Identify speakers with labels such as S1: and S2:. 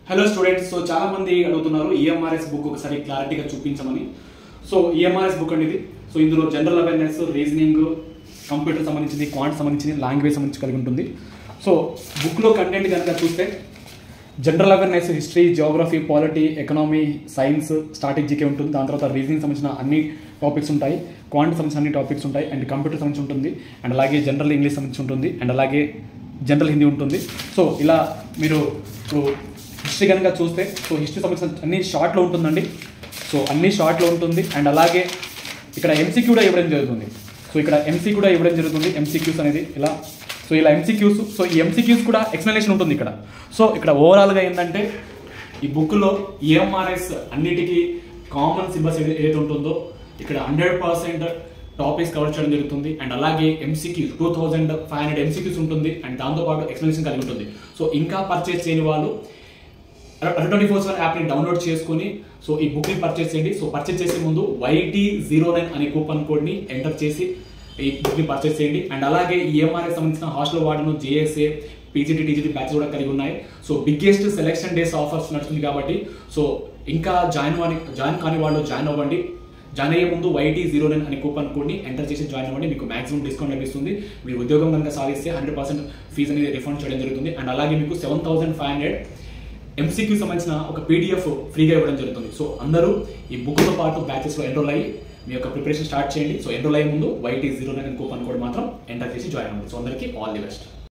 S1: Hello students, so చాలా మంది అడుగుతున్నారు ఈఎంఆర్ఎస్ బుక్ ఒకసారి క్లారిటీగా చూపించమని. సో ఈఎంఆర్ఎస్ బుక్ అనేది సో ఇందులో జనరల్ అవేర్నెస్, రీజనింగ్, కంప్యూటర్ సంబంధించింది, క్వాంట్ సంబంధించింది, లాంగ్వేజ్ సంబంధించి కలిగి ఉంటుంది. సో బుక్లో కంటెంట్ కనుక చూస్తే general awareness, history, geography, polity, economy, science, స్ట్రాటజీకే ఉంటుంది. దాని తర్వాత రీజనింగ్ సంబంధించిన అన్ని టాపిక్స్ ఉంటాయి, క్వాంట్ సంబంధించిన అన్ని టాపిక్స్ ఉంటాయి, అండ్ కంప్యూటర్ సంబంధించి ఉంటుంది, అండ్ అలాగే జనరల్ ఇంగ్లీష్ సంబంధించి ఉంటుంది, అండ్ అలాగే జనరల్ హిందీ ఉంటుంది. సో ఇలా మీరు ఇప్పుడు హిస్టరీ కనుక చూస్తే సో హిస్టరీ సంబంధించిన అన్ని షార్ట్లో ఉంటుందండి. సో అన్ని షార్ట్లో ఉంటుంది, అండ్ అలాగే ఇక్కడ ఎంసీక్యూ కూడా ఇవ్వడం జరుగుతుంది. సో ఇక్కడ ఎంసీ కూడా ఇవ్వడం జరుగుతుంది, ఎంసీక్యూస్ అనేది ఇలా. సో ఇలా ఎంసీక్యూస్, సో ఈ ఎంసీక్యూస్ కూడా ఎక్స్ప్లెనేషన్ ఉంటుంది ఇక్కడ. సో ఇక్కడ ఓవరాల్గా ఏంటంటే ఈ బుక్లో ఈఎంఆర్ఎస్ అన్నిటికీ కామన్ సిలబస్ ఏదైతే ఉంటుందో ఇక్కడ 100% టాపిక్స్ కవర్ చేయడం జరుగుతుంది, అండ్ అలాగే ఎంసీక్యూ 2500 ఎంసీక్యూస్ ఉంటుంది, అండ్ దాంతోపాటు ఎక్స్ప్లెనేషన్ కలిగి ఉంటుంది. సో ఇంకా పర్చేస్ చేయని వాళ్ళు Adda24/7 యాప్ని డౌన్లోడ్ చేసుకొని సో ఈ బుక్ని పర్చేస్ చేయండి. సో పర్చేస్ చేసే ముందు YT09 అనే కూపన్ కోడ్ని ఎంటర్ చేసి ఈ బుక్ని పర్చేస్ చేయండి. అండ్ అలాగే ఈఎంఆర్ఎస్ సంబంధించిన హాస్టల్ వార్డును JSA, PGT, TGT బ్యాచెస్ కూడా కలిగి ఉన్నాయి. So biggest selection days offers నడుస్తుంది కాబట్టి సో ఇంకా జాయిన్ కాని వాళ్ళు జాయిన్ అవ్వండి. జాయిన్ అయ్యే ముందు YT09 అనే కూపన్ కోడ్ని ఎంటర్ చేసి జాయిన్ అవ్వండి. మీకు మాక్సిమం డిస్కౌంట్ లభిస్తుంది. మీరు ఉద్యోగం కనుక సాధిస్తే 100% ఫీజు అనేది రిఫండ్ చేయడం జరుగుతుంది. అండ్ అలాగే మీకు 7500 ఎంసీక్యూ సంబంధించిన ఒక PDF ఫ్రీగా ఇవ్వడం జరుగుతుంది. సో అందరూ ఈ బుక్తో పాటు బ్యాచెస్లో ఎన్రోల్ అయ్యి మీ యొక్క ప్రిపరేషన్ స్టార్ట్ చేయండి. సో ఎన్రోల్ అయ్యే ముందు YT09 కూపన్ కోడ్ మాత్రం ఎంటర్ చేసి జాయిన్ అవ్వండి. సో అందరికీ ఆల్ ది బెస్ట్.